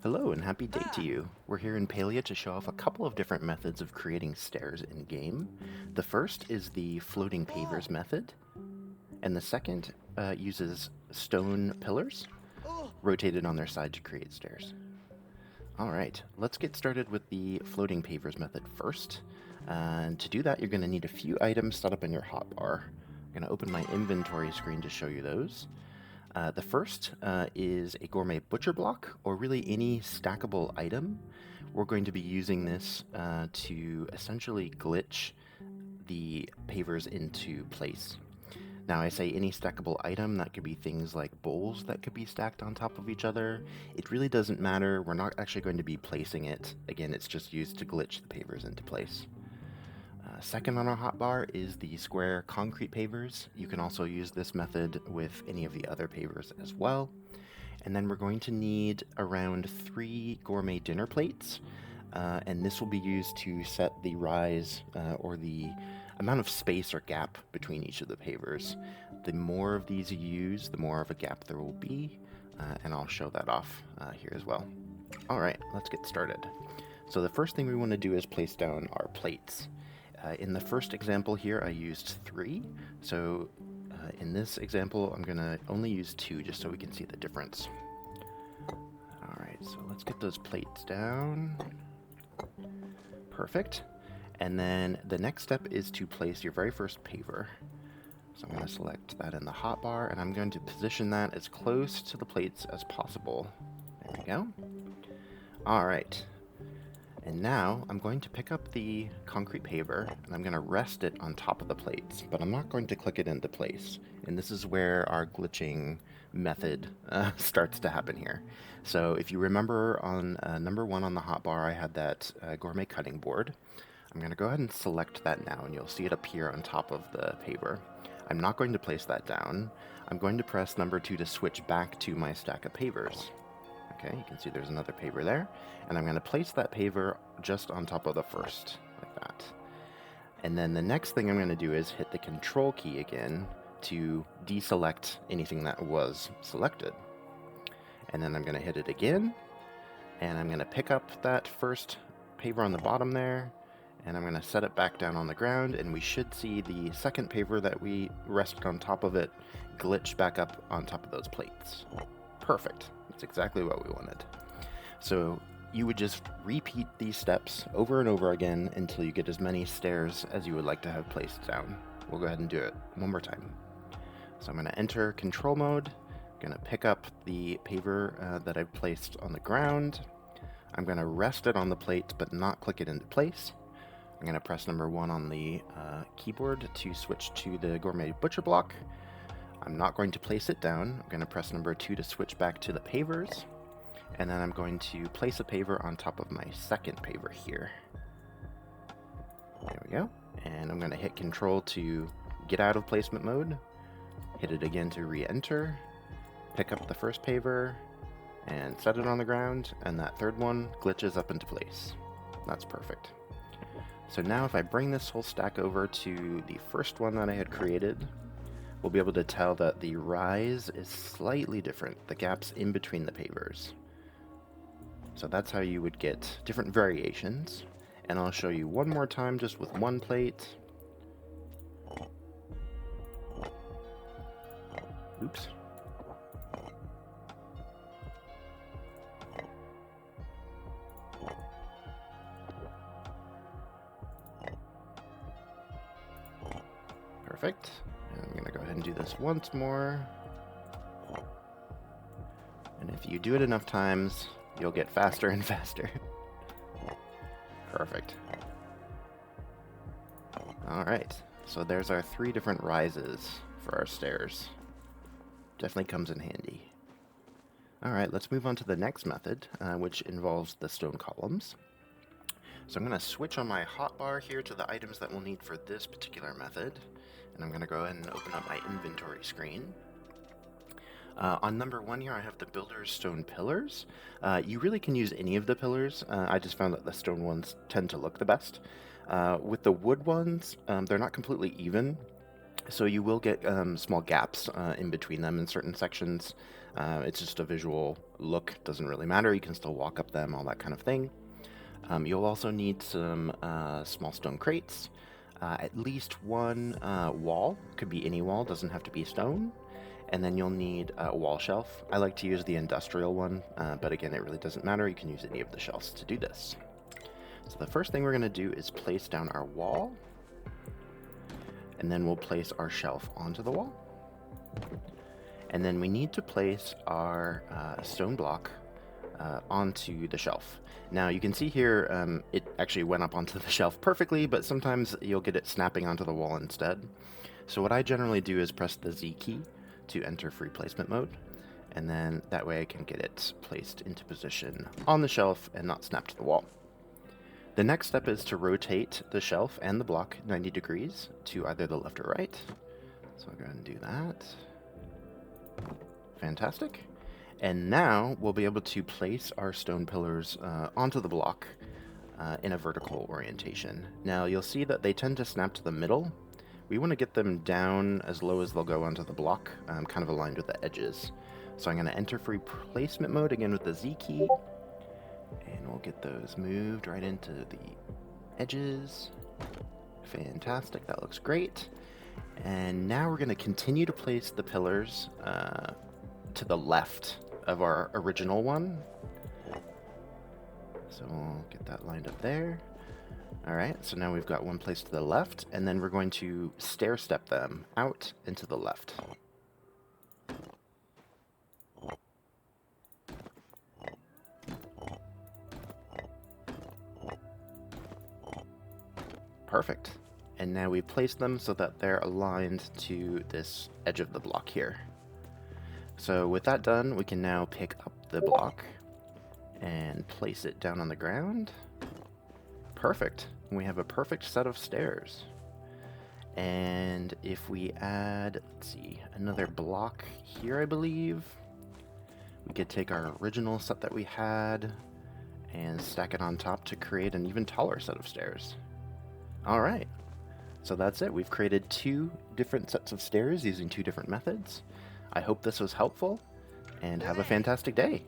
Hello and happy day to you. We're here in Palia to show off a couple of different methods of creating stairs in-game. The first is the floating pavers method, and the second uses stone pillars rotated on their side to create stairs. Alright, let's get started with the floating pavers method first. And to do that, you're going to need a few items set up in your hotbar. I'm going to open my inventory screen to show you those. The first is a gourmet butcher block, or really any stackable item. We're going to be using this to essentially glitch the pavers into place. Now, I say any stackable item, that could be things like bowls that could be stacked on top of each other. It really doesn't matter. We're not actually going to be placing it. Again, it's just used to glitch the pavers into place. Second on our hotbar is the square concrete pavers. You can also use this method with any of the other pavers as well. And then we're going to need around 3 gourmet dinner plates, and this will be used to set the rise or the amount of space or gap between each of the pavers. The more of these you use, the more of a gap there will be, and I'll show that off here as well. Alright, let's get started. So the first thing we want to do is place down our plates. In the first example here, I used 3, so in this example, I'm going to only use 2 just so we can see the difference. Alright, so let's get those plates down. Perfect. And then the next step is to place your very first paver. So I'm going to select that in the hotbar, and I'm going to position that as close to the plates as possible. There we go. Alright. And now I'm going to pick up the concrete paver and I'm going to rest it on top of the plates, but I'm not going to click it into place. And this is where our glitching method starts to happen here. So if you remember on number 1 on the hotbar, I had that gourmet cutting board. I'm going to go ahead and select that now, and you'll see it appear on top of the paver. I'm not going to place that down. I'm going to press number 2 to switch back to my stack of pavers. Okay, you can see there's another paver there, and I'm going to place that paver just on top of the first, like that. And then the next thing I'm going to do is hit the control key again to deselect anything that was selected. And then I'm going to hit it again, and I'm going to pick up that first paver on the bottom there, and I'm going to set it back down on the ground, and we should see the second paver that we rested on top of it glitch back up on top of those plates. Perfect. That's exactly what we wanted. So you would just repeat these steps over and over again until you get as many stairs as you would like to have placed down. We'll go ahead and do it one more time. So I'm going to enter control mode. I'm going to pick up the paver that I've placed on the ground. I'm going to rest it on the plate but not click it into place. I'm going to press number 1 on the keyboard to switch to the gourmet butcher block. I'm not going to place it down. I'm going to press number 2 to switch back to the pavers. And then I'm going to place a paver on top of my second paver here. There we go. And I'm going to hit control to get out of placement mode. Hit it again to re-enter. Pick up the first paver and set it on the ground. And that third one glitches up into place. That's perfect. So now if I bring this whole stack over to the first one that I had created, we'll be able to tell that the rise is slightly different, the gaps in between the pavers. So that's how you would get different variations. And I'll show you one more time just with one plate. Oops. Perfect. And I'm going to go ahead and do this once more. And if you do it enough times, you'll get faster and faster. Perfect. Alright, so there's our 3 different rises for our stairs. Definitely comes in handy. Alright, let's move on to the next method, which involves the stone columns. So I'm going to switch on my hotbar here to the items that we'll need for this particular method. And I'm going to go ahead and open up my inventory screen. On number 1 here, I have the builder's stone pillars. You really can use any of the pillars. I just found that the stone ones tend to look the best. With the wood ones, they're not completely even. So you will get small gaps in between them in certain sections. It's just a visual look, doesn't really matter. You can still walk up them, all that kind of thing. You'll also need some small stone crates, at least one wall, could be any wall, doesn't have to be stone. And then you'll need a wall shelf. I like to use the industrial one, but again, it really doesn't matter. You can use any of the shelves to do this. So the first thing we're going to do is place down our wall, and then we'll place our shelf onto the wall. And then we need to place our stone block onto the shelf. Now you can see here it actually went up onto the shelf perfectly, but sometimes you'll get it snapping onto the wall instead. So what I generally do is press the Z key to enter free placement mode, and then that way I can get it placed into position on the shelf and not snap to the wall. The next step is to rotate the shelf and the block 90 degrees to either the left or right. So I'll go ahead and do that. Fantastic. And now we'll be able to place our stone pillars onto the block in a vertical orientation. Now you'll see that they tend to snap to the middle. We want to get them down as low as they'll go onto the block, kind of aligned with the edges. So I'm going to enter free placement mode again with the Z key, and we'll get those moved right into the edges. Fantastic, that looks great. And now we're going to continue to place the pillars to the left of our original one. So we'll get that lined up there. Alright, so now we've got one placed to the left, and then we're going to stair step them out into the left. Perfect. And now we've placed them so that they're aligned to this edge of the block here. So with that done, we can now pick up the block and place it down on the ground. Perfect. We have a perfect set of stairs. And if we add, let's see, another block here, I believe, we could take our original set that we had and stack it on top to create an even taller set of stairs. All right. So that's it. We've created 2 different sets of stairs using 2 different methods. I hope this was helpful, and have a fantastic day.